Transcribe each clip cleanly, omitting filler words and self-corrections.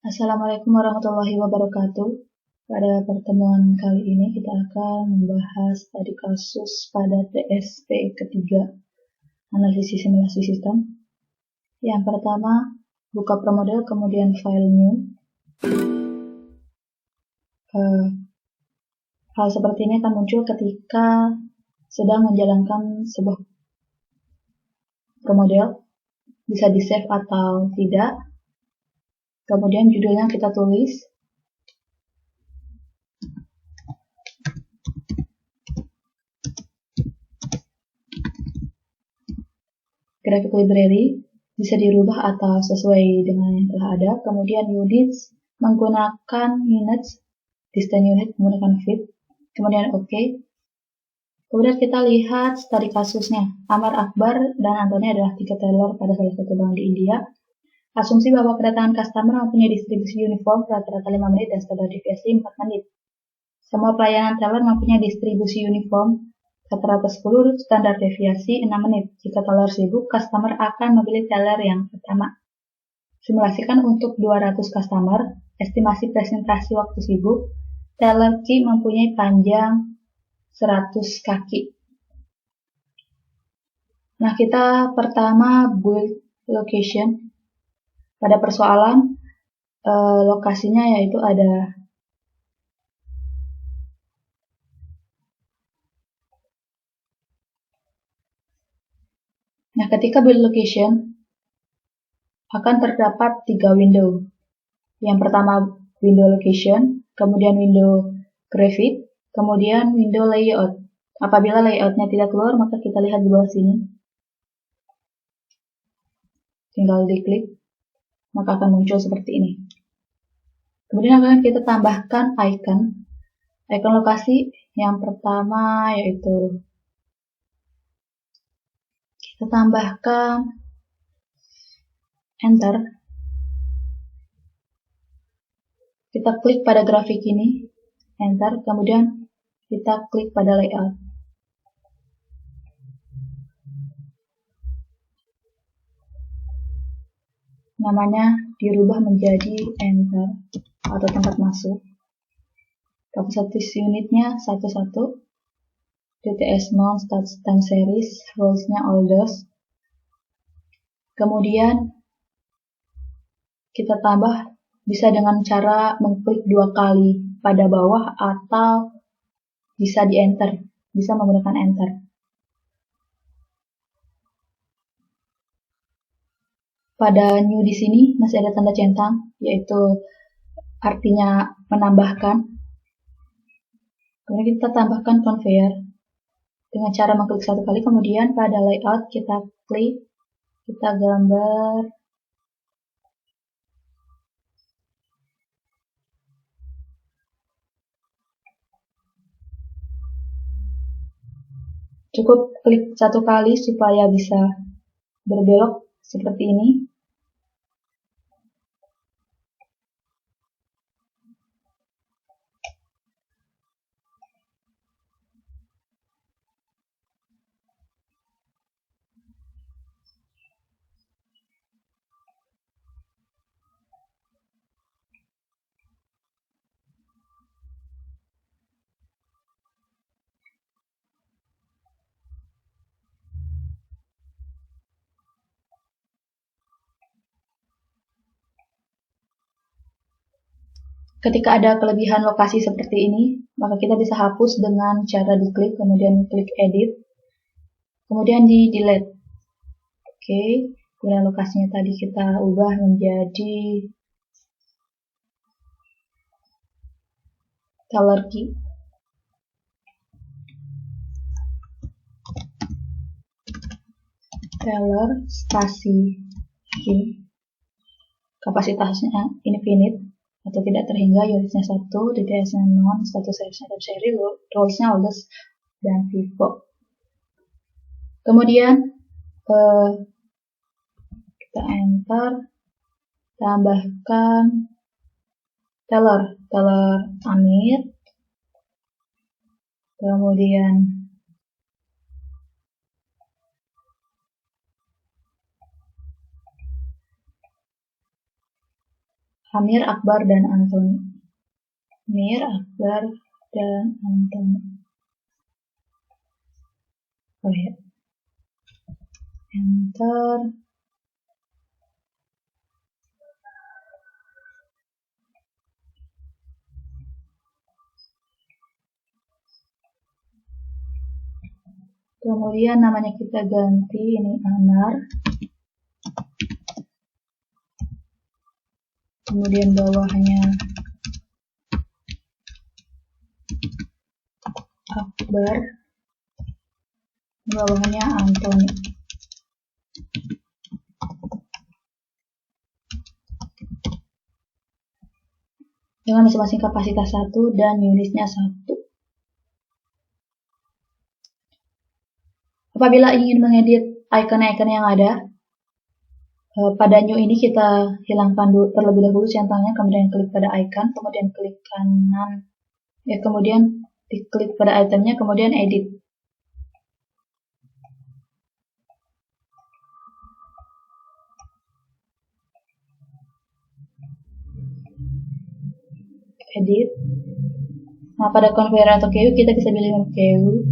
Assalamualaikum warahmatullahi wabarakatuh. Pada pertemuan kali ini kita akan membahas tadi kasus pada TSP ketiga, analisis simulasi sistem. Yang pertama, buka ProModel, kemudian file new. Hal seperti ini akan muncul ketika sedang menjalankan sebuah ProModel, bisa di save atau tidak. Kemudian judulnya kita tulis. Graphic library bisa dirubah atau sesuai dengan yang telah ada. Kemudian units menggunakan units, distance unit menggunakan fit. Kemudian OK. Kemudian kita lihat studi kasusnya. Amar Akbar dan Anthony adalah tiga teller pada salah satu bank di India. Asumsi bahwa kedatangan customer mempunyai distribusi uniform rata-rata 5 menit dan standar deviasi 4 menit. Semua pelayanan teller mempunyai distribusi uniform rata-rata 10, standar deviasi 6 menit. Jika teller sibuk, customer akan memilih teller yang pertama. Simulasikan untuk 200 customer, estimasi presentasi waktu sibuk. Teller key mempunyai panjang 100 kaki. Nah, kita pertama build location. Pada persoalan, lokasinya yaitu ada Nah, ketika build location akan terdapat 3 window. Yang pertama window location, kemudian window graphic, kemudian window layout. Apabila layoutnya tidak keluar, maka kita lihat di bawah sini. Tinggal diklik, maka akan muncul seperti ini. Kemudian akan kita tambahkan icon. Icon lokasi yang pertama yaitu kita tambahkan enter. Kita klik pada grafik ini, enter, kemudian kita klik pada layout. Namanya dirubah menjadi enter atau tempat masuk. Kapasitas unitnya 11. DTS non start time series, rules-nya oldest. Kemudian kita tambah bisa dengan cara mengklik 2 kali pada bawah atau bisa di enter, bisa menggunakan enter. Pada new di sini masih ada tanda centang, yaitu artinya menambahkan. Kemudian kita tambahkan conveyor dengan cara mengklik 1 kali, kemudian pada layout kita klik, kita gambar cukup klik 1 kali supaya bisa berbelok seperti ini. Ketika ada kelebihan lokasi seperti ini, maka kita bisa hapus dengan cara diklik, kemudian klik edit, kemudian di delete. Oke, kemudian lokasinya tadi kita ubah menjadi teller key. Teller spasi key. Kapasitasnya infinite atau tidak terhingga, unitnya 1, DTS-nya non, status seri, rules-nya oldest, dan pivot. Kemudian kita enter, tambahkan teller Amir, kemudian Amir, Akbar, dan Antoni. Amir, Akbar, dan Antoni. Oh ya. Enter. Kemudian namanya kita ganti, ini Anar. Kemudian bawahnya Akbar, bawahnya Antoni. Dengan masing-masing kapasitas 1 dan unitnya 1. Apabila ingin mengedit icon-icon yang ada, pada new ini kita hilangkan dulu, terlebih dahulu centangnya, kemudian klik pada icon, kemudian klik kanan, kemudian diklik pada itemnya, kemudian edit. Edit. Nah, pada conveyor atau queue kita bisa pilih queue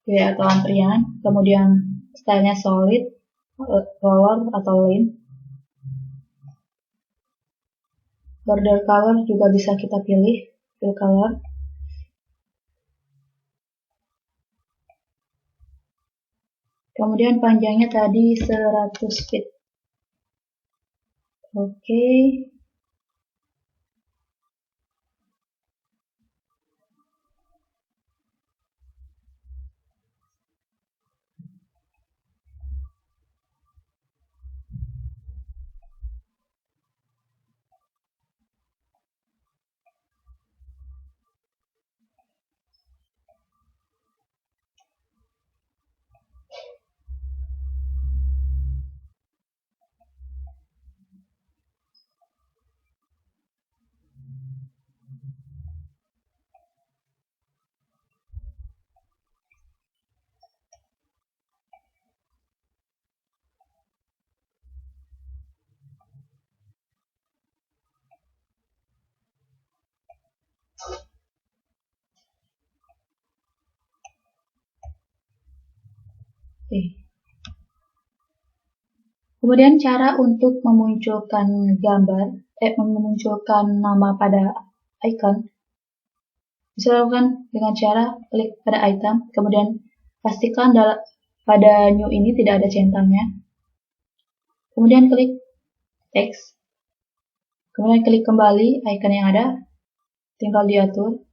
atau antrian, kemudian stylenya solid, color atau line. Border color juga bisa kita pilih, fill color. Kemudian panjangnya tadi 100 feet. Oke. Kemudian cara untuk memunculkan gambar, memunculkan nama pada icon, bisa dilakukan dengan cara klik pada item, kemudian pastikan pada new ini tidak ada centangnya. Kemudian klik text, kemudian klik kembali icon yang ada, tinggal diatur.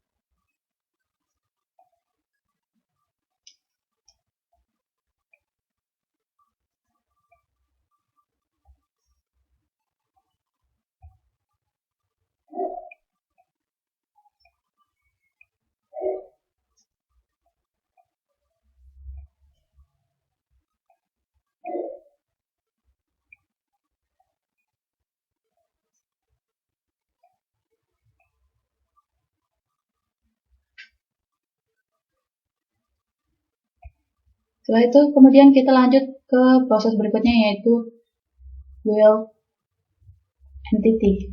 Setelah itu kemudian kita lanjut ke proses berikutnya, yaitu build entity.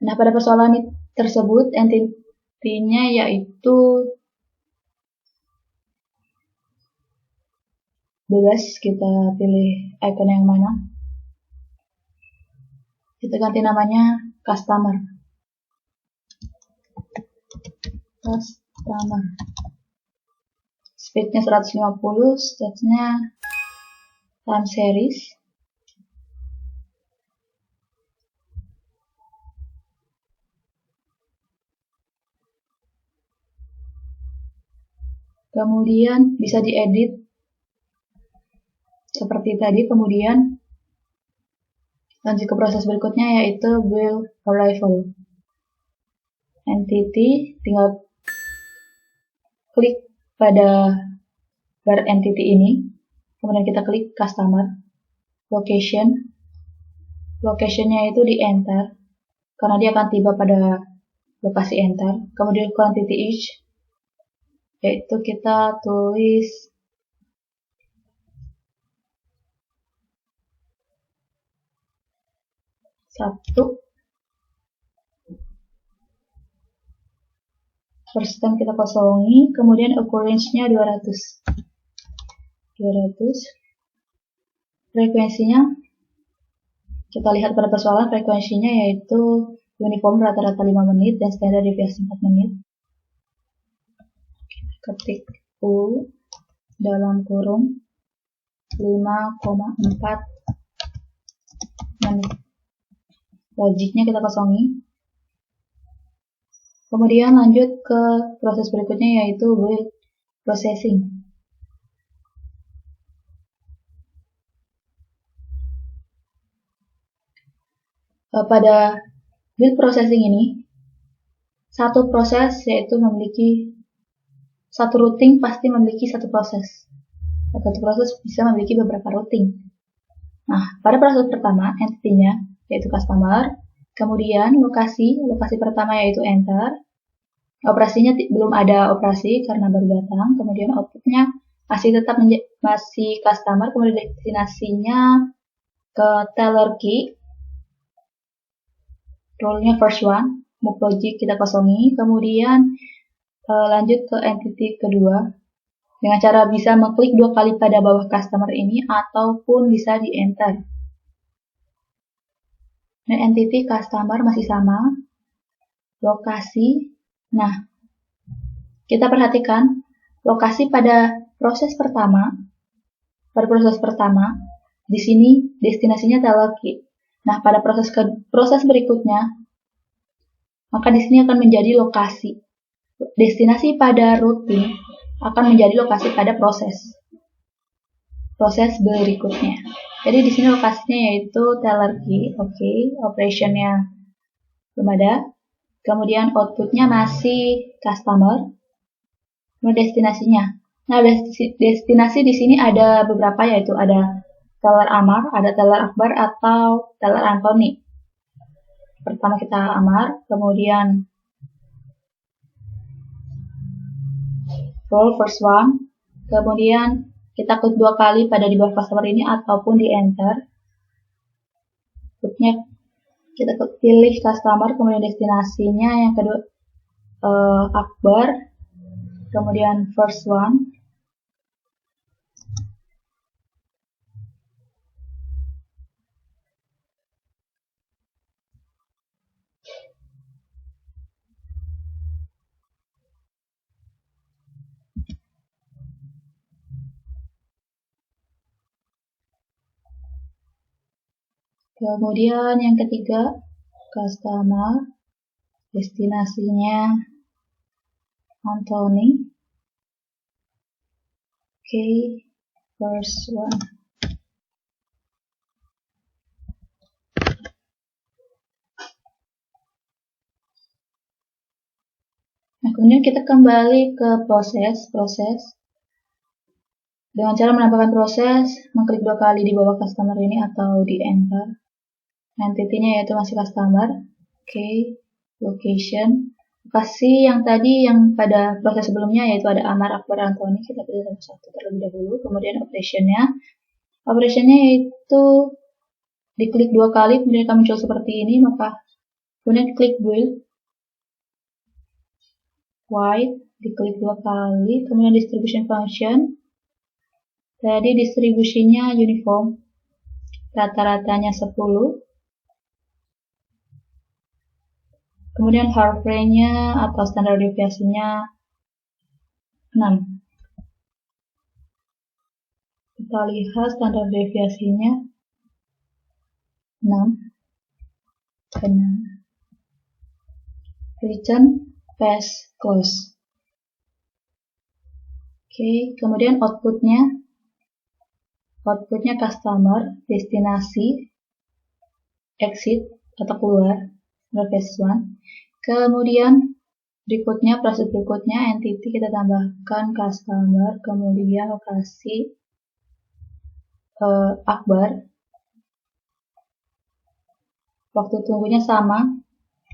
Nah, pada persoalan tersebut entity-nya yaitu bebas, kita pilih icon yang mana. Kita ganti namanya customer. Speednya 150, stage-nya time series. Kemudian bisa diedit seperti tadi. Kemudian lanjut ke proses berikutnya, yaitu build arrival. Entity, tinggal klik pada bar entity ini, kemudian kita klik customer. Location-nya itu di enter, karena dia akan tiba pada lokasi enter. Kemudian quantity each, yaitu kita tulis 1. First time kita kosongi, kemudian occurrence-nya 200. Frekuensinya, kita lihat pada persoalan frekuensinya yaitu uniform rata-rata 5 menit dan standar deviasi 4 menit. Ketik U dalam kurung 5,4 menit. Logiknya kita kosongi. Kemudian lanjut ke proses berikutnya yaitu word processing. Pada word processing ini, satu proses yaitu memiliki satu routing pasti memiliki satu proses. Satu proses bisa memiliki beberapa routing. Nah, pada proses pertama, entity-nya yaitu customer, kemudian lokasi pertama yaitu enter, operasinya belum ada operasi karena baru datang, kemudian outputnya masih tetap masih customer, kemudian destinasinya ke teller key, role-nya first one, move logic kita kosongi, kemudian lanjut ke entity kedua, dengan cara bisa mengklik 2 kali pada bawah customer ini ataupun bisa di enter. Dan entity customer masih sama, lokasi. Nah, kita perhatikan lokasi pada proses pertama. Di sini destinasinya teller key. Nah, pada proses berikutnya, maka di sini akan menjadi lokasi. Destinasi pada routing akan menjadi lokasi pada proses berikutnya. Jadi di sini lokasinya yaitu teller key, oke, operationnya belum ada. Kemudian outputnya masih customer. Kemudian destinasinya. Nah, destinasi di sini ada beberapa yaitu ada teller Amar, ada teller Akbar atau teller Anthony. Pertama kita Amar, kemudian roll first one, kemudian kita klik 2 kali pada di bawah customer ini ataupun di enter. Outputnya kita pilih customer, kemudian destinasinya yang kedua Akbar, kemudian first one. Kemudian yang ketiga, customer, destinasinya Anthony. Oke, first one. Nah, kemudian kita kembali ke proses. Dengan cara menambahkan proses, mengklik 2 kali di bawah customer ini atau di enter. Entity-nya yaitu masih customer. Oke, location. Lokasi yang tadi yang pada proses sebelumnya yaitu ada Amar, Akbar, Anthony, kita pilih satu terlebih dahulu. Kemudian operationnya yaitu diklik 2 kali, kemudian akan muncul seperti ini, maka kemudian klik build, white, diklik 2 kali, kemudian distribution function. Jadi distribusinya uniform, rata-ratanya 10. Kemudian half range-nya atau standar deviasinya 6. Kita lihat standar deviasinya 6. Return, pass, close. Oke, kemudian outputnya customer, destinasi, exit atau keluar, phase 1. Kemudian proses berikutnya entity kita tambahkan customer, kemudian lokasi Akbar. Waktu tunggunya sama,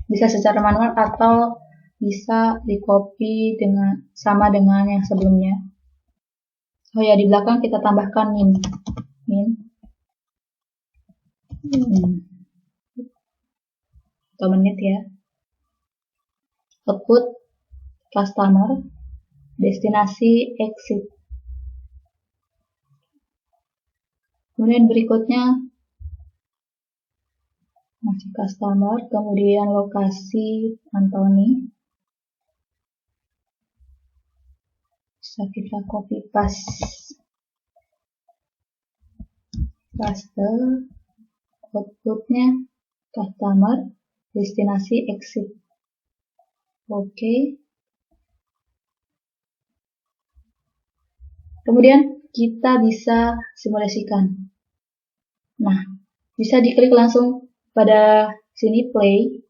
bisa secara manual atau bisa di copy sama dengan yang sebelumnya. Oh ya, di belakang kita tambahkan min. atau menit ya. Output customer, destinasi exit. Kemudian berikutnya masih customer, kemudian lokasi Anthony. Bisa kita copy paste, outputnya customer, destinasi exit. Oke. Kemudian kita bisa simulasikan. Nah, bisa diklik langsung pada sini play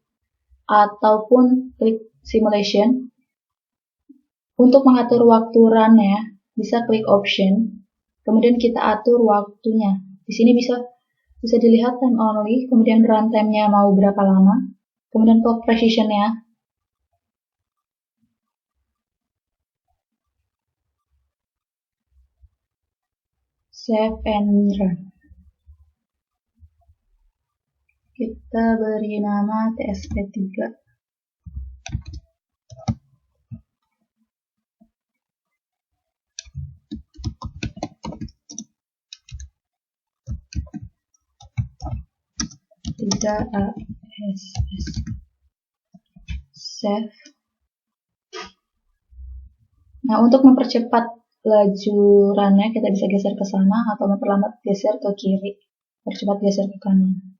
ataupun klik simulation. Untuk mengatur waktu run-nya, bisa klik option. Kemudian kita atur waktunya. Di sini bisa dilihat time only, kemudian run time-nya mau berapa lama, kemudian clock precision-nya. Save and run. Kita beri nama TSP3. ASS. Save. Nah, untuk mempercepat laju runnya kita bisa geser ke sana atau memperlambat geser ke kiri, percepat geser ke kanan.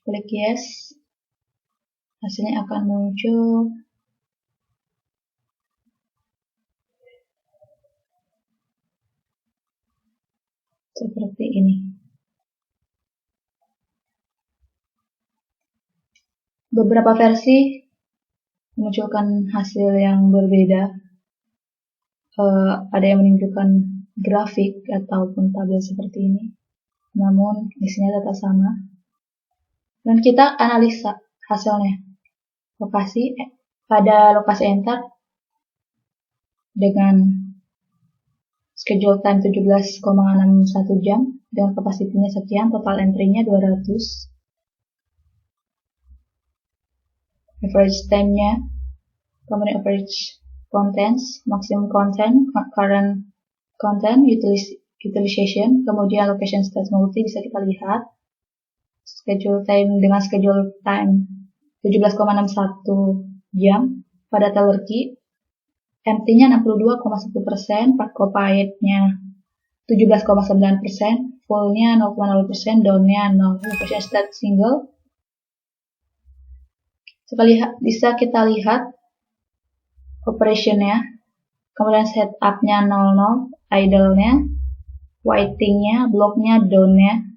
Klik yes, hasilnya akan muncul. Seperti ini. Beberapa versi memunculkan hasil yang berbeda. Ada yang menunjukkan grafik ataupun tabel seperti ini. Namun isinya tetap sama. Dan kita analisa hasilnya. Pada lokasi enter dengan schedule time 17,61 jam dengan kapasitinya sekian, total entry-nya 200. Average time-nya, kemudian average contents, maximum content, current content, utilization, kemudian location state multi bisa kita lihat. Schedule time dengan schedule time 17,61 jam pada teller key. Empty-nya 62,1%, participate-nya 17,9%, full-nya 0,0%, down-nya 0, location state single. Bisa kita lihat operation-nya, kemudian setup-nya 00, idle-nya, waiting-nya, block-nya, down-nya,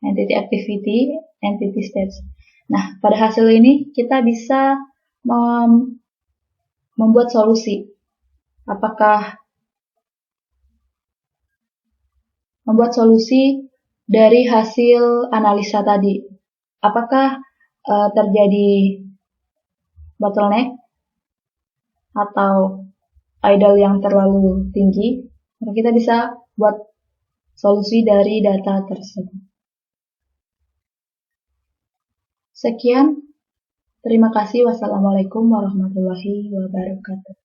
entity activity, entity states. Nah, pada hasil ini kita bisa membuat solusi. Apakah membuat solusi dari hasil analisa tadi? Apakah terjadi bottleneck atau idle yang terlalu tinggi? Maka kita bisa buat solusi dari data tersebut. Sekian, terima kasih. Wassalamualaikum warahmatullahi wabarakatuh.